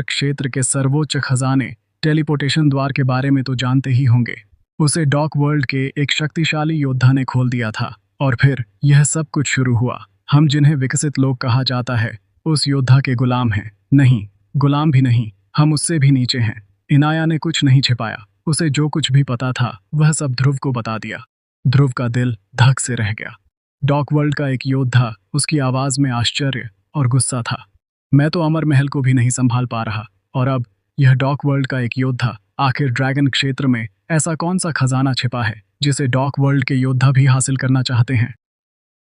क्षेत्र के सर्वोच्च खजाने टेलीपोर्टेशन द्वार के बारे में तो जानते ही होंगे। उसे डॉक वर्ल्ड के एक शक्तिशाली योद्धा ने खोल दिया था और फिर यह सब कुछ शुरू हुआ। हम जिन्हें विकसित लोग कहा जाता है, उस योद्धा के गुलाम हैं। नहीं, गुलाम भी नहीं, हम उससे भी नीचे हैं। इनाया ने कुछ नहीं छिपाया। उसे जो कुछ भी पता था वह सब ध्रुव को बता दिया। ध्रुव का दिल धक से रह गया। डॉक वर्ल्ड का एक योद्धा, उसकी आवाज में आश्चर्य और गुस्सा था। मैं तो अमर महल को भी नहीं संभाल पा रहा, और अब यह डॉक वर्ल्ड का एक योद्धा। आखिर ड्रैगन क्षेत्र में ऐसा कौन सा खजाना छिपा है जिसे डॉक वर्ल्ड के योद्धा भी हासिल करना चाहते हैं?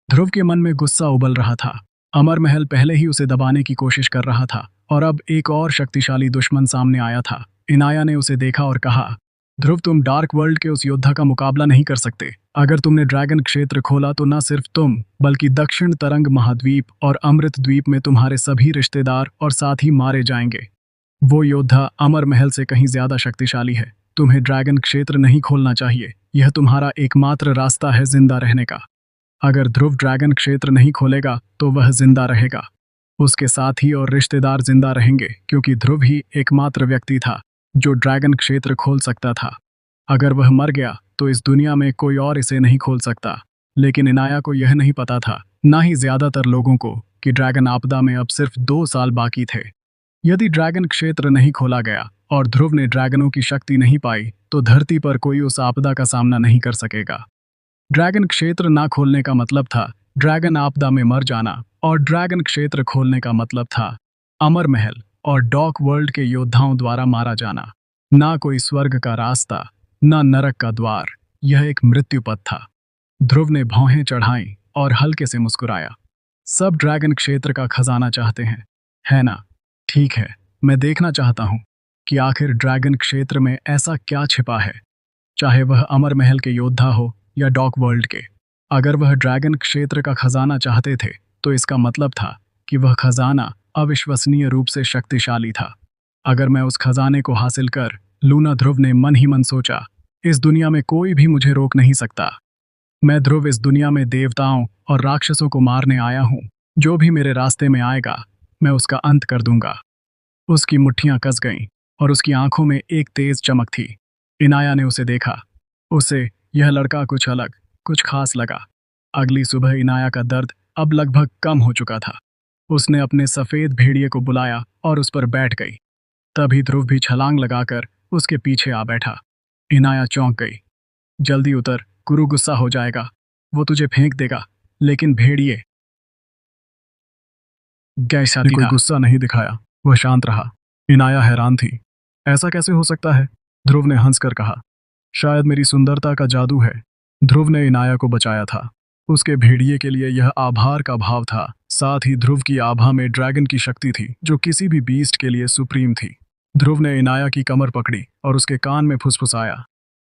ध्रुव के मन में गुस्सा उबल रहा था। अमर महल पहले ही उसे दबाने की कोशिश कर रहा था, और अब एक और शक्तिशाली दुश्मन सामने आया था। इनाया ने उसे देखा और कहा, ध्रुव, तुम डार्क वर्ल्ड के उस योद्धा का मुकाबला नहीं कर सकते। अगर तुमने ड्रैगन क्षेत्र खोला तो न सिर्फ तुम, बल्कि दक्षिण तरंग महाद्वीप और अमृत द्वीप में तुम्हारे सभी रिश्तेदार और साथी मारे जाएंगे। वो योद्धा अमर महल से कहीं ज्यादा शक्तिशाली है। तुम्हें ड्रैगन क्षेत्र नहीं खोलना चाहिए। यह तुम्हारा एकमात्र रास्ता है जिंदा रहने का। अगर ध्रुव ड्रैगन क्षेत्र नहीं खोलेगा तो वह जिंदा रहेगा। उसके साथी और रिश्तेदार जिंदा रहेंगे, क्योंकि ध्रुव ही एकमात्र व्यक्ति था जो ड्रैगन क्षेत्र खोल सकता था। अगर वह मर गया तो इस दुनिया में कोई और इसे नहीं खोल सकता। लेकिन इनाया को यह नहीं पता था, ना ही ज्यादातर लोगों को, कि ड्रैगन आपदा में अब सिर्फ 2 साल बाकी थे। यदि ड्रैगन क्षेत्र नहीं खोला गया और ध्रुव ने ड्रैगनों की शक्ति नहीं पाई, तो धरती पर कोई उस आपदा का सामना नहीं कर सकेगा। ड्रैगन क्षेत्र ना खोलने का मतलब था ड्रैगन आपदा में मर जाना, और ड्रैगन क्षेत्र खोलने का मतलब था अमर महल और डॉक वर्ल्ड के योद्धाओं द्वारा मारा जाना। ना कोई स्वर्ग का रास्ता, ना नरक का द्वार, यह एक मृत्यु पथ था। ध्रुव ने भौहें चढ़ाईं और हल्के से मुस्कुराया। सब ड्रैगन क्षेत्र का खजाना चाहते हैं, है ना? ठीक है, मैं देखना चाहता हूं कि आखिर ड्रैगन क्षेत्र में ऐसा क्या छिपा है, चाहे वह अमर महल के योद्धा हो या डॉक वर्ल्ड के। अगर वह ड्रैगन क्षेत्र का खजाना चाहते थे, तो इसका मतलब था कि वह खजाना अविश्वसनीय रूप से शक्तिशाली था। अगर मैं उस खजाने को हासिल कर लूना, ध्रुव ने मन ही मन सोचा, इस दुनिया में कोई भी मुझे रोक नहीं सकता। मैं ध्रुव इस दुनिया में देवताओं और राक्षसों को मारने आया हूं। जो भी मेरे रास्ते में आएगा, मैं उसका अंत कर दूंगा। उसकी मुट्ठियां कस गईं और उसकी आंखों में एक तेज चमक थी। इनाया ने उसे देखा। उसे यह लड़का कुछ अलग, कुछ खास लगा। अगली सुबह इनाया का दर्द अब लगभग कम हो चुका था। उसने अपने सफेद भेड़िए को बुलाया और उस पर बैठ गई। तभी ध्रुव भी छलांग लगाकर उसके पीछे आ बैठा। इनाया चौंक गई। जल्दी उतर, गुरु गुस्सा हो जाएगा, वो तुझे फेंक देगा। लेकिन भेड़िए गैसा कोई गुस्सा नहीं दिखाया, वह शांत रहा। इनाया हैरान थी। ऐसा कैसे हो सकता है? ध्रुव ने हंसकर कहा, शायद मेरी सुंदरता का जादू है। ध्रुव ने इनाया को बचाया था। उसके भेड़िए के लिए यह आभार का भाव था, साथ ही ध्रुव की आभा में ड्रैगन की शक्ति थी जो किसी भी बीस्ट के लिए सुप्रीम थी। ध्रुव ने इनाया की कमर पकड़ी और उसके कान में फुसफुसाया,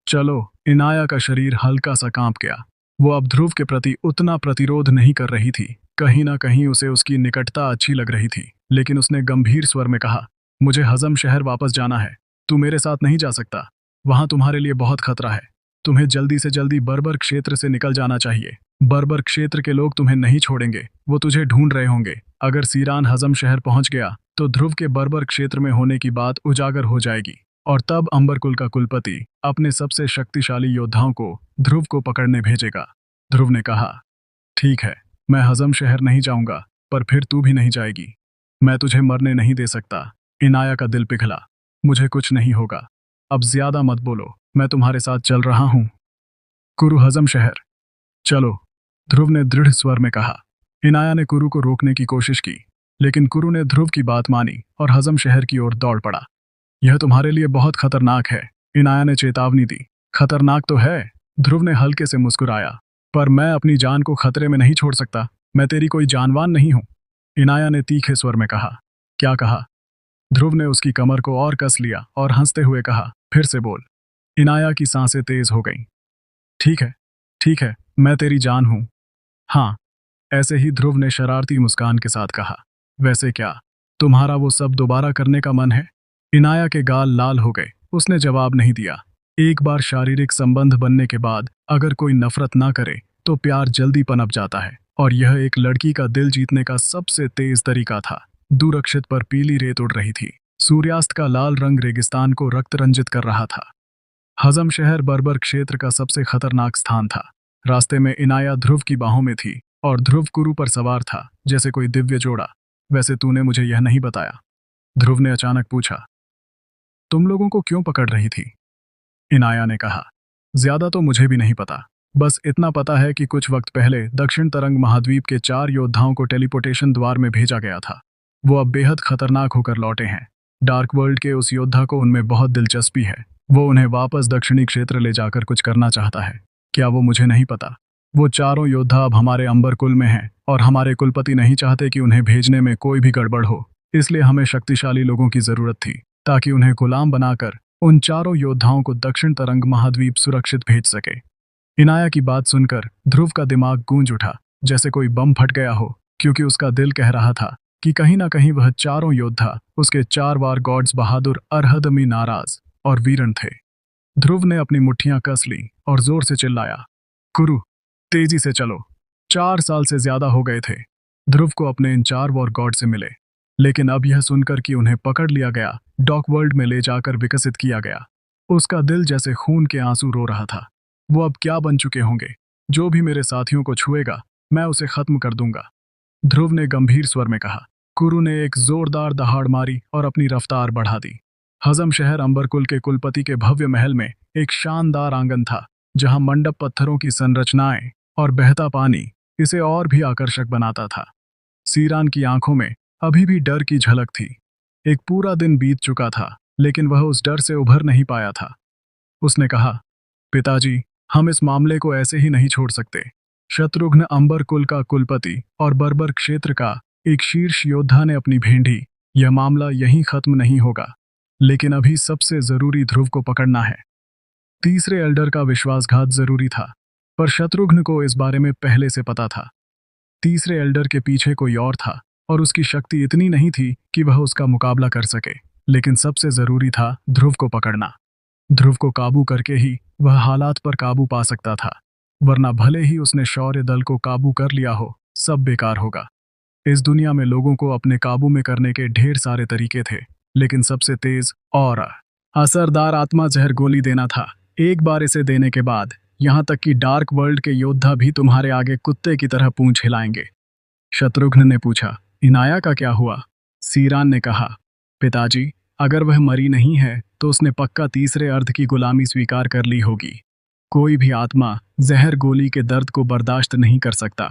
चलो। इनाया का शरीर हल्का सा कांप गया। वो अब ध्रुव के प्रति उतना प्रतिरोध नहीं कर रही थी। कहीं ना कहीं उसे उसकी निकटता अच्छी लग रही थी, लेकिन उसने गंभीर स्वर में कहा, मुझे हजम शहर वापस जाना है। तू मेरे साथ नहीं जा सकता। वहां तुम्हारे लिए बहुत खतरा है। तुम्हें जल्दी से जल्दी बर्बर क्षेत्र से निकल जाना चाहिए। बर्बर क्षेत्र के लोग तुम्हें नहीं छोड़ेंगे। वो तुझे ढूंढ रहे होंगे। अगर सीरान हजम शहर पहुंच गया तो ध्रुव के बर्बर क्षेत्र में होने की बात उजागर हो जाएगी और तब अंबरकुल का कुलपति अपने सबसे शक्तिशाली योद्धाओं को ध्रुव को पकड़ने भेजेगा। ध्रुव ने कहा, ठीक है, मैं हजम शहर नहीं जाऊंगा, पर फिर तू भी नहीं जाएगी। मैं तुझे मरने नहीं दे सकता। इनाया का दिल पिघला। मुझे कुछ नहीं होगा। अब ज्यादा मत बोलो, मैं तुम्हारे साथ चल रहा हूं। कुरु हजम शहर चलो, ध्रुव ने दृढ़ स्वर में कहा। इनाया ने कुरु को रोकने की कोशिश की, लेकिन कुरु ने ध्रुव की बात मानी और हजम शहर की ओर दौड़ पड़ा। यह तुम्हारे लिए बहुत खतरनाक है, इनाया ने चेतावनी दी। खतरनाक तो है, ध्रुव ने हल्के से मुस्कुराया, पर मैं अपनी जान को खतरे में नहीं छोड़ सकता। मैं तेरी कोई जानवान नहीं हूं, इनाया ने तीखे स्वर में कहा। क्या कहा? ध्रुव ने उसकी कमर को और कस लिया और हंसते हुए कहा, फिर से बोल। इनाया की सांसें तेज हो गईं। ठीक है, मैं तेरी जान हूं। हाँ, ऐसे ही ध्रुव ने शरारती मुस्कान के साथ कहा। वैसे क्या तुम्हारा वो सब दोबारा करने का मन है? इनाया के गाल लाल हो गए। उसने जवाब नहीं दिया। एक बार शारीरिक संबंध बनने के बाद अगर कोई नफरत ना करे तो प्यार जल्दी पनप जाता है, और यह एक लड़की का दिल जीतने का सबसे तेज तरीका था। दूरक्षित पर पीली रेत उड़ रही थी। सूर्यास्त का लाल रंग रेगिस्तान को रक्त रंजित कर रहा था। हजम शहर बर्बर क्षेत्र का सबसे खतरनाक स्थान था। रास्ते में इनाया ध्रुव की बाहों में थी और ध्रुव कुरु पर सवार था जैसे कोई दिव्य जोड़ा। वैसे तूने मुझे यह नहीं बताया, ध्रुव ने अचानक पूछा। तुम लोगों को क्यों पकड़ रही थी? इनाया ने कहा, ज्यादा तो मुझे भी नहीं पता। बस इतना पता है कि कुछ वक्त पहले दक्षिण तरंग महाद्वीप के 4 योद्धाओं को टेलीपोर्टेशन द्वार में भेजा गया था। वो अब बेहद खतरनाक होकर लौटे हैं। डार्क वर्ल्ड के उस योद्धा को उनमें बहुत दिलचस्पी है। वो उन्हें वापस दक्षिणी क्षेत्र ले जाकर कुछ करना चाहता है। क्या वो मुझे नहीं पता? वो चारों योद्धा अब हमारे अंबरकुल में हैं और हमारे कुलपति नहीं चाहते कि उन्हें भेजने में कोई भी गड़बड़ हो। इसलिए हमें शक्तिशाली लोगों की जरूरत थी ताकि उन्हें गुलाम बनाकर उन चारों योद्धाओं को दक्षिण तरंग महाद्वीप सुरक्षित भेज सके। इनाया की बात सुनकर ध्रुव का दिमाग गूंज उठा, जैसे कोई बम फट गया हो, क्योंकि उसका दिल कह रहा था कि कहीं ना कहीं वह चारों योद्धा उसके 4 वार गॉड्स बहादुर अरहदमी नाराज और वीरन थे। ध्रुव ने अपनी मुट्ठियां कस ली और जोर से चिल्लाया, कुरु, तेजी से चलो। 4 साल से ज्यादा हो गए थे ध्रुव को अपने इन 4 वॉर गॉड से मिले, लेकिन अब यह सुनकर कि उन्हें पकड़ लिया गया, डॉक वर्ल्ड में ले जाकर विकसित किया गया, उसका दिल जैसे खून के आंसू रो रहा था। वो अब क्या बन चुके होंगे? जो भी मेरे साथियों को छुएगा मैं उसे खत्म कर दूंगा, ध्रुव ने गंभीर स्वर में कहा। कुरु ने एक जोरदार दहाड़ मारी और अपनी रफ्तार बढ़ा दी। हजम शहर अंबरकुल के कुलपति के भव्य महल में एक शानदार आंगन था, जहां मंडप पत्थरों की संरचनाएं और बहता पानी इसे और भी आकर्षक बनाता था। सीरान की आंखों में अभी भी डर की झलक थी। एक पूरा दिन बीत चुका था, लेकिन वह उस डर से उभर नहीं पाया था। उसने कहा, पिताजी, हम इस मामले को ऐसे ही नहीं छोड़ सकते। शत्रुघ्न अंबरकुल का कुलपति और बर्बर क्षेत्र का एक शीर्ष योद्धा ने अपनी भेंटी। यह मामला यहीं खत्म नहीं होगा, लेकिन अभी सबसे जरूरी ध्रुव को पकड़ना है। तीसरे एल्डर का विश्वासघात जरूरी था, पर शत्रुघ्न को इस बारे में पहले से पता था। तीसरे एल्डर के पीछे कोई और था और उसकी शक्ति इतनी नहीं थी कि वह उसका मुकाबला कर सके, लेकिन सबसे जरूरी था ध्रुव को पकड़ना। ध्रुव को काबू करके ही वह हालात पर काबू पा सकता था, वरना भले ही उसने शौर्य दल को काबू कर लिया हो, सब बेकार होगा। इस दुनिया में लोगों को अपने काबू में करने के ढेर सारे तरीके थे, लेकिन सबसे तेज और असरदार आत्मा जहर गोली देना था। एक बार इसे देने के बाद यहां तक कि डार्क वर्ल्ड के योद्धा भी तुम्हारे आगे कुत्ते की तरह पूंछ हिलाएंगे। शत्रुघ्न ने पूछा, इनाया का क्या हुआ? सीरान ने कहा, पिताजी, अगर वह मरी नहीं है तो उसने पक्का तीसरे अर्ध की गुलामी स्वीकार कर ली होगी। कोई भी आत्मा जहर गोली के दर्द को बर्दाश्त नहीं कर सकता,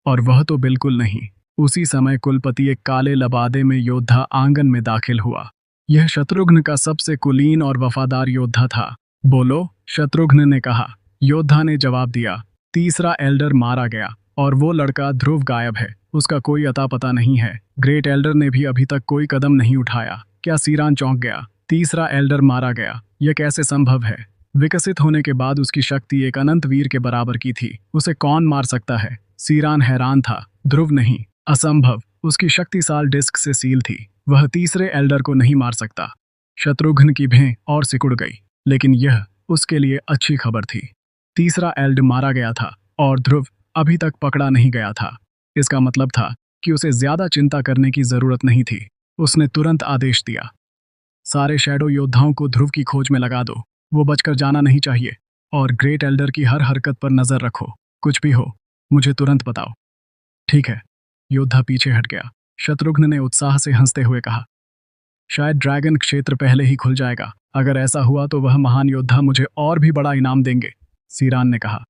और वह तो बिल्कुल नहीं। उसी समय कुलपति एक काले लबादे में योद्धा आंगन में दाखिल हुआ। यह शत्रुघ्न का सबसे कुलीन और वफादार योद्धा था। बोलो, शत्रुघ्न ने कहा। योद्धा ने जवाब दिया, तीसरा एल्डर मारा गया और वो लड़का ध्रुव गायब है। उसका कोई अता पता नहीं है। ग्रेट एल्डर ने भी अभी तक कोई कदम नहीं उठाया। क्या सीरान चौंक गया? तीसरा एल्डर मारा गया, यह कैसे संभव है? विकसित होने के बाद उसकी शक्ति एक अनंत वीर के बराबर की थी। उसे कौन मार सकता है? सीरान हैरान था। ध्रुव नहीं, असंभव। उसकी शक्ति साल डिस्क से सील थी। वह तीसरे एल्डर को नहीं मार सकता। शत्रुघ्न की भें और सिकुड़ गई, लेकिन यह उसके लिए अच्छी खबर थी। तीसरा एल्ड मारा गया था और ध्रुव अभी तक पकड़ा नहीं गया था। इसका मतलब था कि उसे ज्यादा चिंता करने की जरूरत नहीं थी। उसने तुरंत आदेश दिया, सारे शैडो योद्धाओं को ध्रुव की खोज में लगा दो। वो बचकर जाना नहीं चाहिए और ग्रेट एल्डर की हर हरकत पर नजर रखो। कुछ भी हो, मुझे तुरंत बताओ। ठीक है। योद्धा पीछे हट गया। शत्रुघ्न ने उत्साह से हंसते हुए कहा, शायद ड्रैगन क्षेत्र पहले ही खुल जाएगा। अगर ऐसा हुआ तो वह महान योद्धा मुझे और भी बड़ा इनाम देंगे। सीरान ने कहा,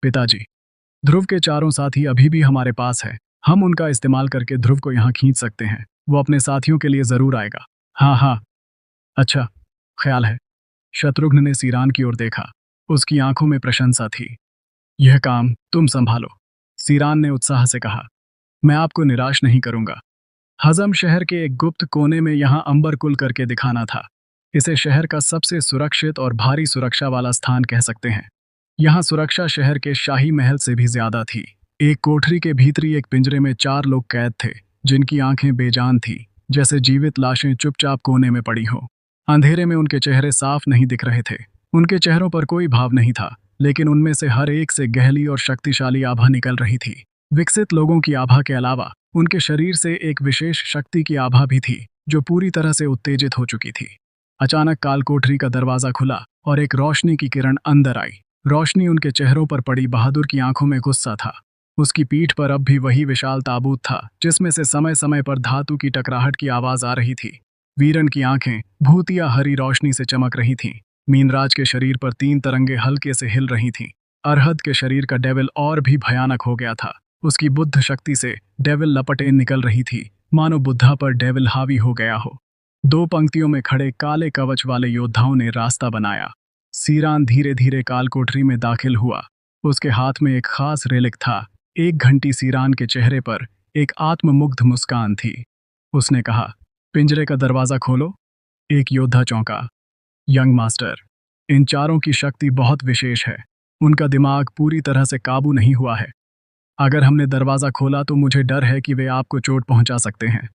पिताजी, ध्रुव के चारों साथी अभी भी हमारे पास है। हम उनका इस्तेमाल करके ध्रुव को यहाँ खींच सकते हैं। वो अपने साथियों के लिए जरूर आएगा। हाँ हाँ, अच्छा ख्याल है। शत्रुघ्न ने सीरान की ओर देखा। उसकी आंखों में प्रशंसा थी। यह काम तुम संभालो, सीरान ने उत्साह से कहा। मैं आपको निराश नहीं करूंगा। हजम शहर के एक गुप्त कोने में यहाँ अंबर कुल करके दिखाना था। इसे शहर का सबसे सुरक्षित और भारी सुरक्षा वाला स्थान कह सकते हैं। यहाँ सुरक्षा शहर के शाही महल से भी ज्यादा थी। एक कोठरी के भीतरी एक पिंजरे में 4 लोग कैद थे, जिनकी आंखें बेजान थी, जैसे जीवित लाशें चुपचाप कोने में पड़ी हो। अंधेरे में उनके चेहरे साफ नहीं दिख रहे थे। उनके चेहरों पर कोई भाव नहीं था, लेकिन उनमें से हर एक से गहरी और शक्तिशाली आभा निकल रही थी। विकसित लोगों की आभा के अलावा उनके शरीर से एक विशेष शक्ति की आभा भी थी, जो पूरी तरह से उत्तेजित हो चुकी थी। अचानक काल कोठरी का दरवाजा खुला और एक रोशनी की किरण अंदर आई। रोशनी उनके चेहरों पर पड़ी। बहादुर की आंखों में गुस्सा था। उसकी पीठ पर अब भी वही विशाल ताबूत था, जिसमें से समय समय पर धातु की टकराहट की आवाज आ रही थी। वीरन की आंखें भूतिया हरी रोशनी से चमक रही थीं। मीनराज के शरीर पर 3 तरंगे हल्के से हिल रही थीं। अरहद के शरीर का डेविल और भी भयानक हो गया था। उसकी बुद्ध शक्ति से डेविल लपटें निकल रही थी, मानो बुद्धा पर डेविल हावी हो गया हो। 2 पंक्तियों में खड़े काले कवच वाले योद्धाओं ने रास्ता बनाया। सीरान धीरे धीरे काल कोठरी में दाखिल हुआ। उसके हाथ में एक खास रेलिक था। एक घंटी। सीरान के चेहरे पर एक आत्ममुग्ध मुस्कान थी। उसने कहा, पिंजरे का दरवाजा खोलो। एक योद्धा चौंका। यंग मास्टर, इन चारों की शक्ति बहुत विशेष है। उनका दिमाग पूरी तरह से काबू नहीं हुआ है। अगर हमने दरवाजा खोला तो मुझे डर है कि वे आपको चोट पहुंचा सकते हैं।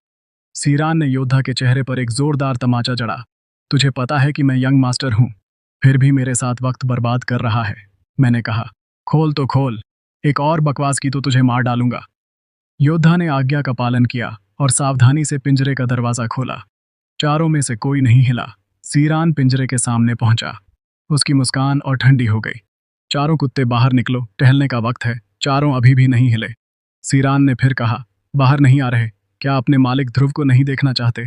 सीरान ने योद्धा के चेहरे पर एक जोरदार तमाचा जड़ा। तुझे पता है कि मैं यंग मास्टर हूं, फिर भी मेरे साथ वक्त बर्बाद कर रहा है। मैंने कहा, खोल तो खोल। एक और बकवास की तो तुझे मार डालूंगा। योद्धा ने आज्ञा का पालन किया और सावधानी से पिंजरे का दरवाजा खोला। चारों में से कोई नहीं हिला। सीरान पिंजरे के सामने पहुंचा। उसकी मुस्कान और ठंडी हो गई। चारों कुत्ते बाहर निकलो, टहलने का वक्त है। चारों अभी भी नहीं हिले। सीरान ने फिर कहा, बाहर नहीं आ रहे? क्या अपने मालिक ध्रुव को नहीं देखना चाहते?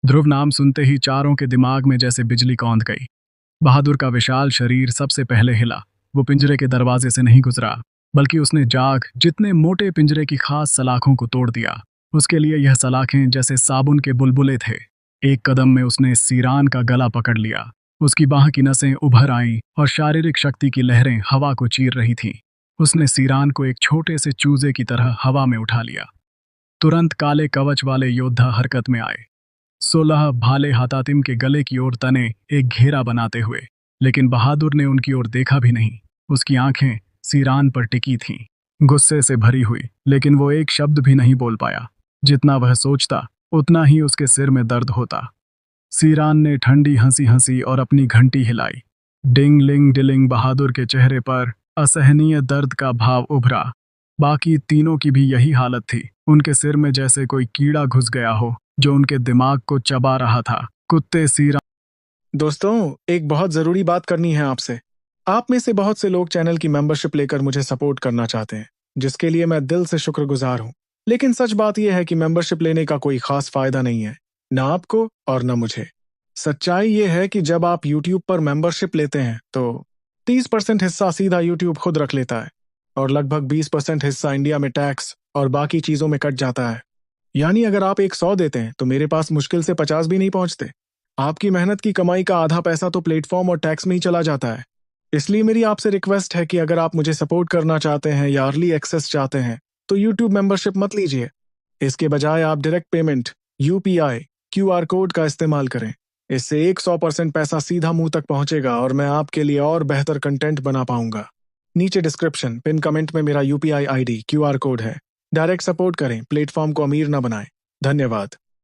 ध्रुव नाम सुनते ही चारों के दिमाग में जैसे बिजली कौंध गई। बहादुर का विशाल शरीर सबसे पहले हिला। वो पिंजरे के दरवाजे से नहीं गुजरा, बल्कि उसने जाग जितने मोटे पिंजरे की खास सलाखों को तोड़ दिया। उसके लिए यह सलाखें जैसे साबुन के बुलबुले थे। एक कदम में उसने सीरान का गला पकड़ लिया। उसकी बाह की नसें उभर आईं और शारीरिक शक्ति की लहरें हवा को चीर रही थीं। उसने सीरान को एक छोटे से चूजे की तरह हवा में उठा लिया। तुरंत काले कवच वाले योद्धा हरकत में आए। 16 भाले हातातिम के गले की ओर तने एक घेरा बनाते हुए, लेकिन बहादुर ने उनकी ओर देखा भी नहीं। उसकी आंखें सीरान पर टिकी थीं, गुस्से से भरी हुई, लेकिन वो एक शब्द भी नहीं बोल पाया। जितना वह सोचता, उतना ही उसके सिर में दर्द होता। सीरान ने ठंडी हंसी हंसी और अपनी घंटी हिलाई। डिंग लिंग डिलिंग। बहादुर के चेहरे पर असहनीय दर्द का भाव उभरा। बाकी तीनों की भी यही हालत थी। उनके सिर में जैसे कोई कीड़ा घुस गया हो, जो उनके दिमाग को चबा रहा था। कुत्ते सीरान। दोस्तों, एक बहुत ज़रूरी बात करनी है आपसे। आप में से बहुत से लोग चैनल की मेंबरशिप लेकर मुझे सपोर्ट करना चाहते हैं, जिसके लिए मैं दिल से शुक्रगुजार हूं। लेकिन सच बात यह है कि मेंबरशिप लेने का कोई खास फायदा नहीं है, ना आपको और ना मुझे। सच्चाई यह है कि जब आप YouTube पर मेंबरशिप लेते हैं तो 30% हिस्सा सीधा YouTube खुद रख लेता है और लगभग 20% हिस्सा इंडिया में टैक्स और बाकी चीज़ों में कट जाता है। यानी अगर आप 100 देते हैं तो मेरे पास मुश्किल से 50 भी नहीं पहुंचते। आपकी मेहनत की कमाई का आधा पैसा तो प्लेटफॉर्म और टैक्स में ही चला जाता है। इसलिए मेरी आपसे रिक्वेस्ट है कि अगर आप मुझे सपोर्ट करना चाहते हैं या अर्ली एक्सेस चाहते हैं तो यूट्यूब मेंबरशिप मत लीजिए। इसके बजाय आप direct payment, UPI, QR code का इस्तेमाल करें। इससे 100% पैसा सीधा मुंह तक पहुंचेगा और मैं आपके लिए और बेहतर कंटेंट बना पाऊंगा। नीचे डिस्क्रिप्शन पिन कमेंट में मेरा यूपीआई आईडी, क्यूआर कोड है। डायरेक्ट सपोर्ट करें, प्लेटफॉर्म को अमीर ना बनाएं। धन्यवाद।